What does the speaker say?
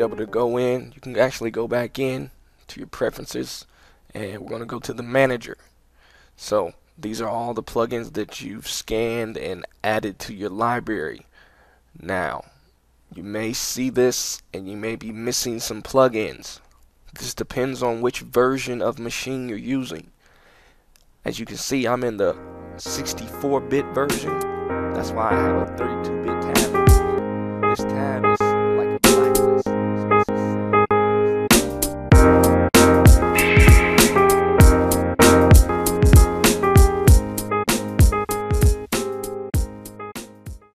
able to go in. You can actually go back in to your preferences, and we're going to go to the manager. So these are all the plugins that you've scanned and added to your library. Now, you may see this and you may be missing some plugins. This depends on which version of Maschine you're using. As you can see, I'm in the 64-bit version. That's why I have a 32-bit tab. This tab